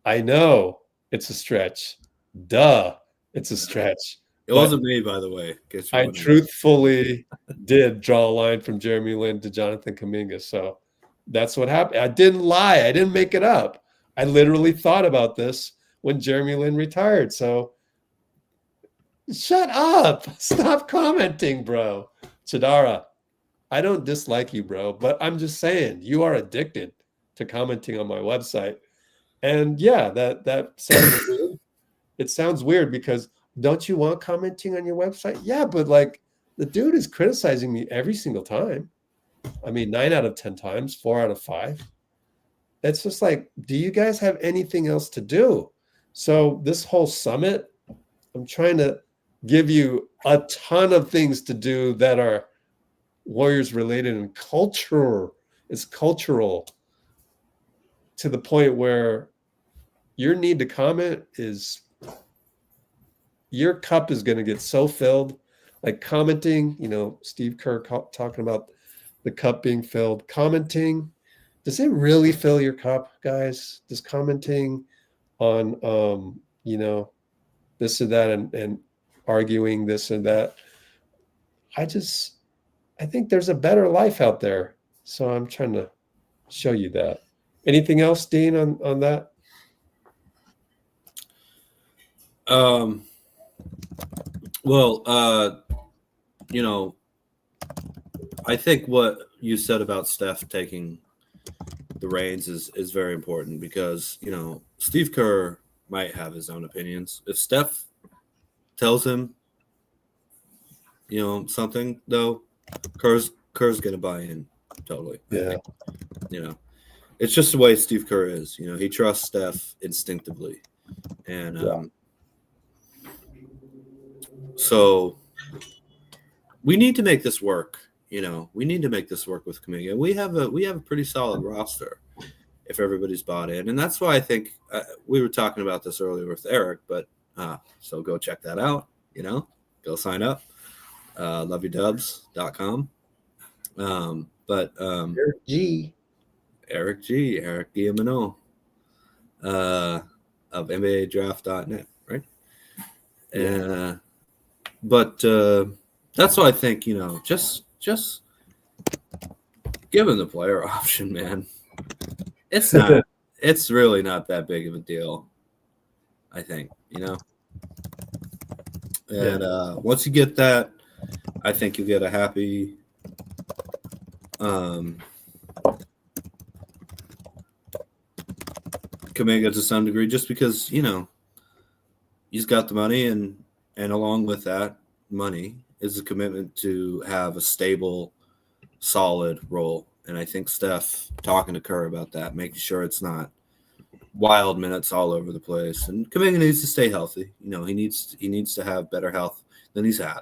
I know it's a stretch. Duh, it's a stretch. It wasn't me, by the way. I truthfully did draw a line from Jeremy Lin to Jonathan Kuminga. So that's what happened. I didn't lie. I didn't make it up. I literally thought about this when Jeremy Lin retired. So shut up. Stop commenting, bro. Chidara, I don't dislike you, bro, but I'm just saying you are addicted to commenting on my website. And yeah, that sounds weird. It sounds weird because don't you want commenting on your website? Yeah, but like the dude is criticizing me every single time. I mean, 9 out of 10 times, 4 out of 5. It's just like, do you guys have anything else to do? So this whole summit, I'm trying to give you a ton of things to do that are Warriors related and culture. It's cultural to the point where your need to comment is, your cup is going to get so filled. Like commenting, you know, Steve Kerr talking about the cup being filled. Commenting, does it really fill your cup, guys? Does commenting on, you know, this or that and arguing this and that, I think there's a better life out there. So I'm trying to show you that. Anything else, Dean, on that? Well, you know, I think what you said about Steph taking the reins is very important because, you know, Steve Kerr might have his own opinions. If Steph tells him, you know, something, though, Kerr's going to buy in totally. Yeah. You know, it's just the way Steve Kerr is. You know, he trusts Steph instinctively. And so we need to make this work. You know, we need to make this work with Kuminga. We have a pretty solid roster if everybody's bought in, and that's why I think we were talking about this earlier with Eric. But so go check that out. You know, go sign up. LoveYourDubs.com. But Eric Guillemino of NBADraft.net, right? And but that's why I think, you know, just giving the player option, man. It's not. It's really not that big of a deal, I think, you know. And once you get that, I think you'll get a happy Kuminga to some degree, just because, you know, he's got the money, and along with that money is a commitment to have a stable, solid role. And I think Steph talking to Kerr about that, making sure it's not wild minutes all over the place. And Kuminga needs to stay healthy. You know, he needs to have better health than he's had,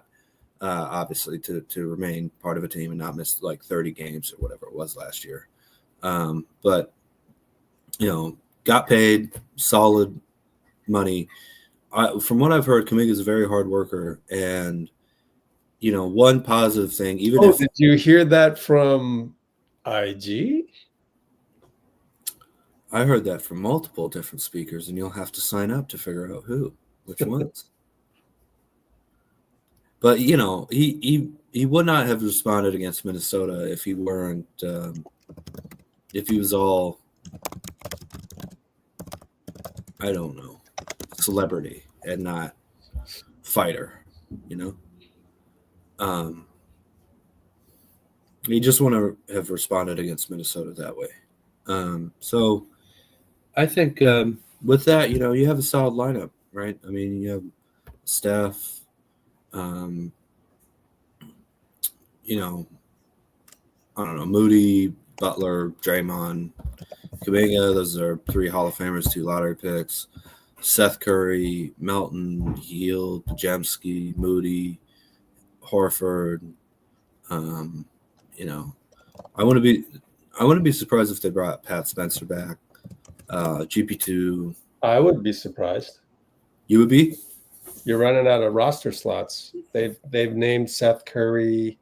obviously, to remain part of a team and not miss like 30 games or whatever it was last year. But, you know, got paid solid money. from what I've heard, Kuminga is a very hard worker, and one positive thing, even if did you hear that from IG? I heard that from multiple different speakers, and you'll have to sign up to figure out which ones. But he would not have responded against Minnesota if he weren't if he was all, I don't know, celebrity and not fighter, he just wouldn't have responded against Minnesota that way. So I think with that, you have a solid lineup, right? I mean, you have Steph, I don't know, Moody, Butler, Draymond, Kuminga. Those are 3 Hall of Famers, 2 lottery picks. Seth Curry, Melton, Hield, Pajemski, Moody, Horford. I wouldn't be surprised if they brought Pat Spencer back. GP2. I would be surprised. You would be? You're running out of roster slots. They've named Seth Curry.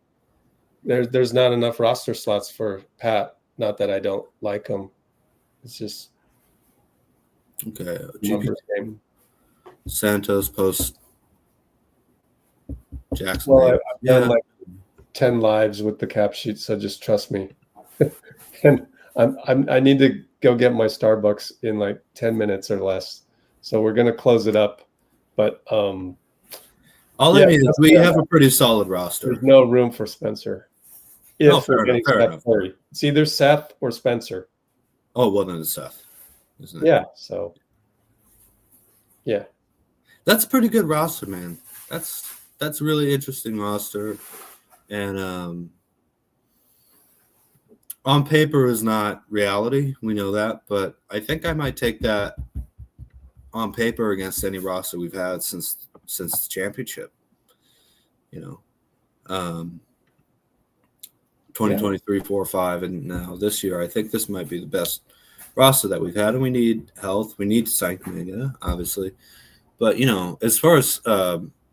There's not enough roster slots for Pat. Not that I don't like him. It's just okay. numbers game. Santos post Jackson. Well, I've done like 10 lives with the cap sheet, so just trust me. And I need to go get my Starbucks in like 10 minutes or less. So we're gonna close it up. But all I mean is we have a pretty solid roster. There's no room for Spencer. If fair we're getting enough. Seth Curry. It's either Seth or Spencer. Oh, well, then it's Seth, isn't it? Yeah. So yeah. That's a pretty good roster, man. That's a really interesting roster. And on paper is not reality. We know that, but I think I might take that on paper against any roster we've had since the championship. 2023, 4, 5, and now this year, I think this might be the best roster that we've had, and we need health. We need to sign Kuminga, obviously. But, as far as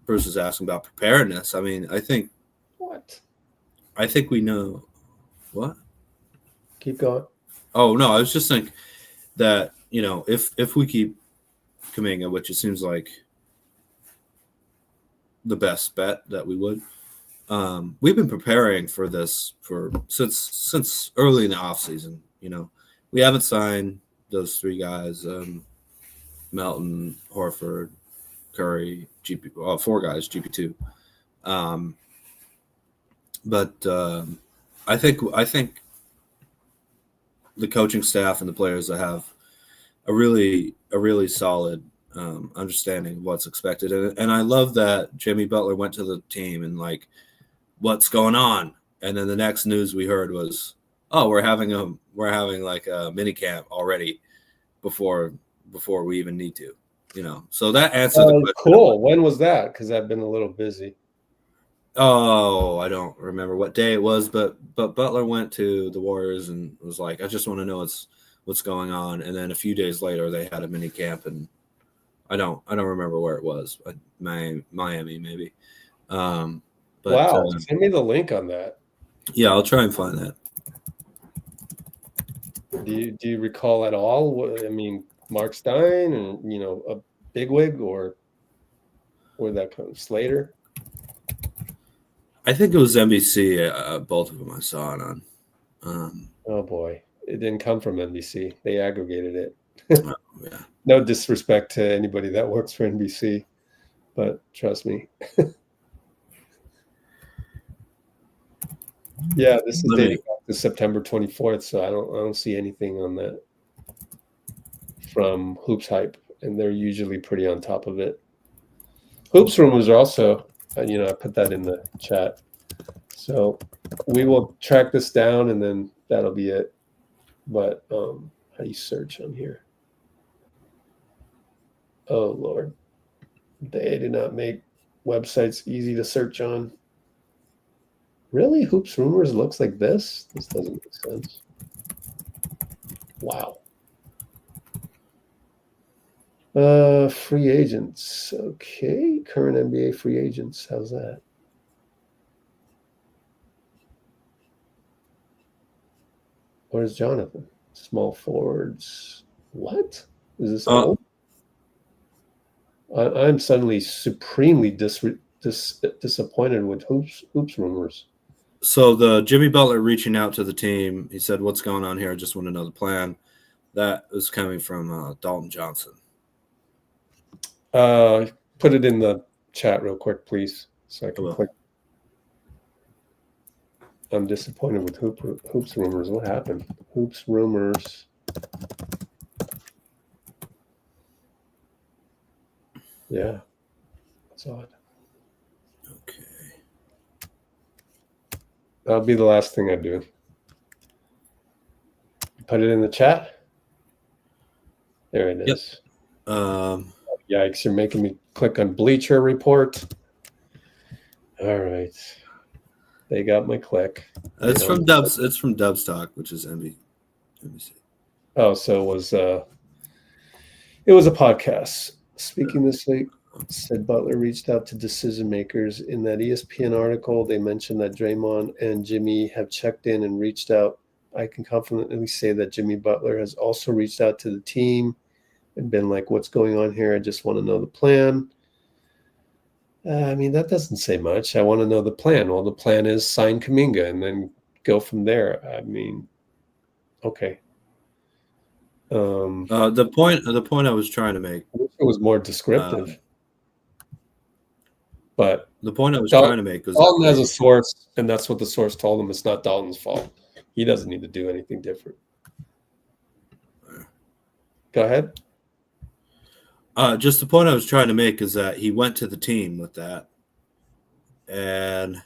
Bruce is asking about preparedness, I mean, I think we know. What? Keep going. Oh, no, I was just thinking that, if we keep Kuminga, which it seems like the best bet that we would, we've been preparing for this since early in the offseason. We haven't signed those 3 guys, Melton, Horford, Curry, 4 guys, GP2. But I think the coaching staff and the players that have a really solid understanding of what's expected, and I love that Jimmy Butler went to the team and like, what's going on? And then the next news we heard was, oh, we're having like a mini camp already before we even need to, So that answered the question. Cool. When was that? Because I've been a little busy. Oh, I don't remember what day it was, but Butler went to the Warriors and was like, I just want to know what's going on. And then a few days later, they had a mini camp, and I don't remember where it was. Miami, maybe. But, wow, send me the link on that. Yeah, I'll try and find that. Do you recall at all? I mean, Mark Stein and a bigwig or that kind of Slater? I think it was NBC. Both of them I saw it on. Oh boy, it didn't come from NBC. They aggregated it. Oh, yeah. No disrespect to anybody that works for NBC, but trust me. Yeah, this is dating back to September 24th, so I don't see anything on that from Hoops Hype, and they're usually pretty on top of it. Hoops Rumors are also, I put that in the chat. So we will track this down, and then that'll be it. But how do you search on here? Oh Lord, they did not make websites easy to search on. Really? Hoops Rumors looks like this? This doesn't make sense. Wow. Free agents. Okay. Current NBA free agents. How's that? Where's Jonathan? Small forwards. What? Is this old? I'm suddenly supremely disappointed with hoops rumors. So the Jimmy Butler reaching out to the team, he said, "What's going on here? I just want to know the plan." That was coming from Dalton Johnson. Put it in the chat real quick, please, so I can click. I'm disappointed with hoops rumors. What happened? Hoops rumors. Yeah, that's odd. Okay. That'll be the last thing I do. Put it in the chat. There it is. Yikes, you're making me click on Bleacher Report. All right. They got my click. It's from Dubs. It's from Dubs Talk, which is NBC. Oh, so it was a podcast. Speaking this week, said Butler reached out to decision makers. In that ESPN article, they mentioned that Draymond and Jimmy have checked in and reached out. I can confidently say that Jimmy Butler has also reached out to the team and been like, "What's going on here? I just want to know the plan." I mean, that doesn't say much. I want to know the plan. Well, the plan is sign Kuminga and then go from there. I mean, okay. The point I was trying to make. I wish it was more descriptive. But the point I was trying to make was Dalton has a source, and that's what the source told him. It's not Dalton's fault. He doesn't need to do anything different. Go ahead. Just the point I was trying to make is that he went to the team with that, and it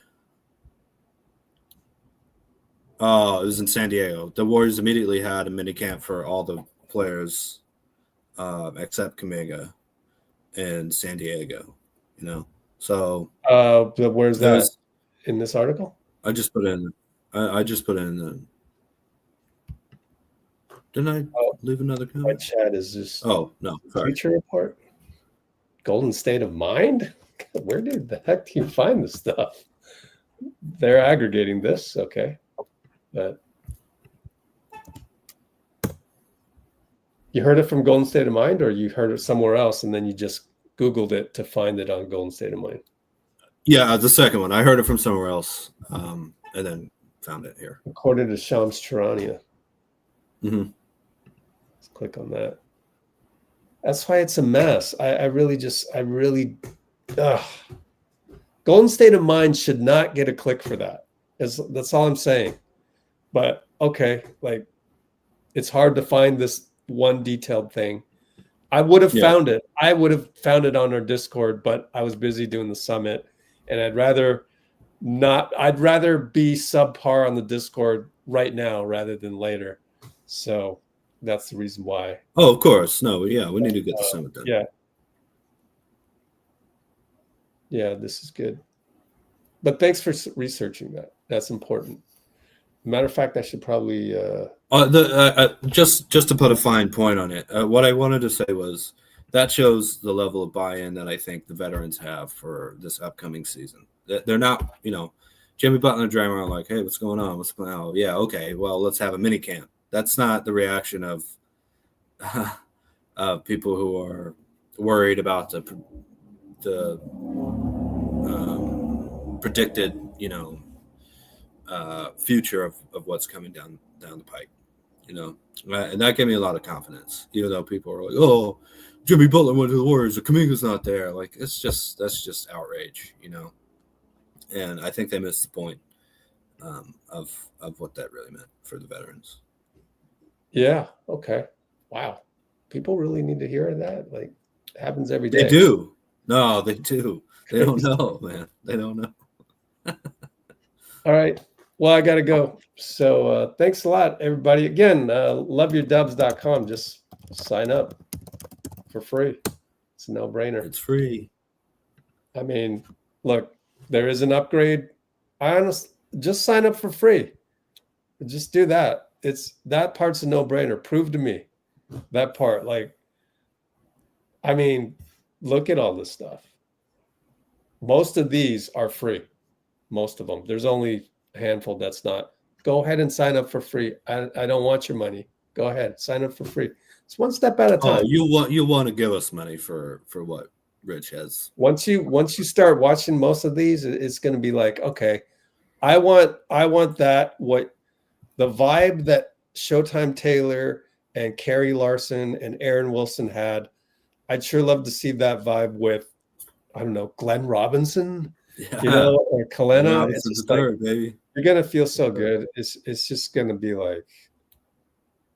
was in San Diego. The Warriors immediately had a minicamp for all the players except Kuminga in San Diego. You know, so where's that in this article? I just put in. I just put in the. Didn't I leave another comment? My chat is just. Oh no! Sorry. Future report. Golden State of Mind. Where did the heck do you find this stuff? They're aggregating this, okay, but you heard it from Golden State of Mind, or you heard it somewhere else, and then you just Googled it to find it on Golden State of Mind? Yeah, the second one. I heard it from somewhere else, and then found it here. According to Shams Charania. Mm-hmm. Let's click on that. That's why it's a mess. Golden State of Mind should not get a click for that. That's all I'm saying. But okay, like it's hard to find this one detailed thing. I would have found it. I would have found it on our Discord, but I was busy doing the summit, and I'd rather be subpar on the Discord right now rather than later. So that's the reason why. Oh, of course. No, yeah, we need to get the summit done. Yeah, this is good. But thanks for researching that. That's important. Matter of fact, I should probably just to put a fine point on it. What I wanted to say was that shows the level of buy-in that I think the veterans have for this upcoming season. They're not, Jimmy Butler and Draymond are like, "Hey, what's going on? What's going on? Oh, yeah, okay. Well, let's have a mini camp." That's not the reaction of people who are worried about the predicted, future of what's coming down the pike, and that gave me a lot of confidence. Even though people are like, "Oh, Jimmy Butler went to the Warriors, the Kuminga's not there," like that's just outrage, And I think they missed the point of what that really meant for the veterans. Yeah. Okay. Wow. People really need to hear that. Like, it happens every day. They do. No, they do. They don't know, man. They don't know. All right. Well, I got to go. So thanks a lot, everybody. Again, loveyourdubs.com. Just sign up for free. It's a no-brainer. It's free. I mean, look, there is an upgrade. Just sign up for free. Just do that. That part's a no-brainer. Prove to me that part. Like, I mean, look at all this stuff. Most of these are free. Most of them. There's only a handful that's not. Go ahead and sign up for free. I don't want your money. Go ahead, sign up for free. It's one step at a time. Oh, you want to give us money for what Rich has. Once you start watching most of these, it's going to be like, okay, I want that, what the vibe that Showtime Taylor and Carrie Larson and Aaron Wilson had. I'd sure love to see that vibe with, I don't know, Glenn Robinson, Yeah. or Kalena. Robinson's It's just the third, like, baby. you're gonna feel so good. It's just gonna be like,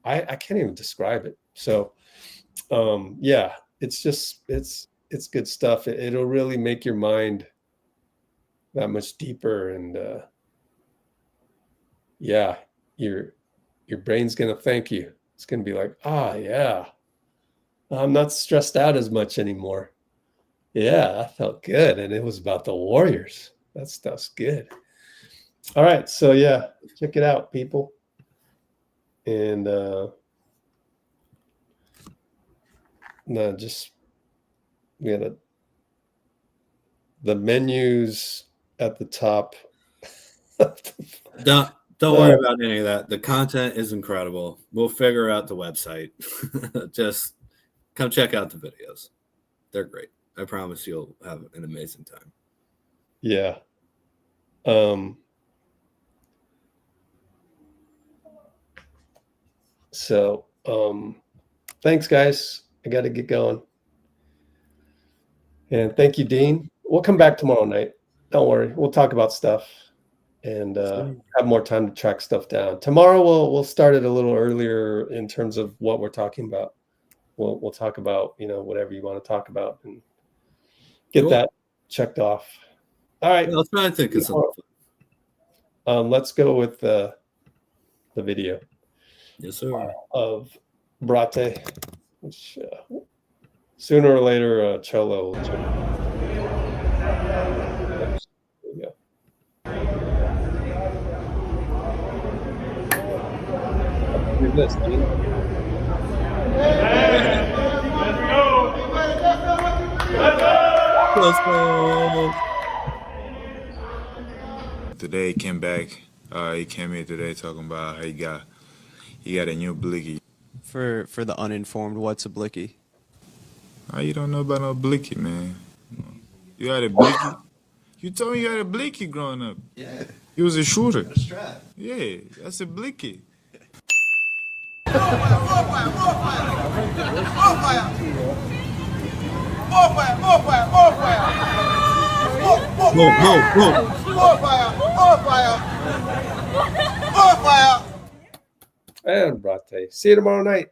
I can't even describe it. So yeah, it's just it's good stuff. It'll really make your mind that much deeper, and yeah, your brain's gonna thank you. It's gonna be like, yeah, I'm not stressed out as much anymore. Yeah, that felt good, and it was about the Warriors. That stuff's good. All right, so yeah, check it out, people. And no, just we got the menus at the top. Don't worry about any of that. The content is incredible. We'll figure out the website. Just come check out the videos. They're great. I promise you'll have an amazing time. Yeah. So thanks, guys. I got to get going. And thank you, Dean. We'll come back tomorrow night. Don't worry. We'll talk about stuff and have more time to track stuff down. Tomorrow we'll start it a little earlier in terms of what we're talking about. We'll talk about, whatever you want to talk about and get that checked off. All right. I'll try and think of something. Let's go with the video. Yes, sir. Of Brate, which sooner or later Cholo will check. There we go. Do this, Dean. Let's go. Today he came back. He came here today talking about how he got a new blicky. For the uninformed, what's a blicky? How you don't know about no blicky, man? You had a blicky? You told me you had a blicky growing up. Yeah. You was a shooter. A strap. Yeah, that's a blicky. And Brate. See you tomorrow night.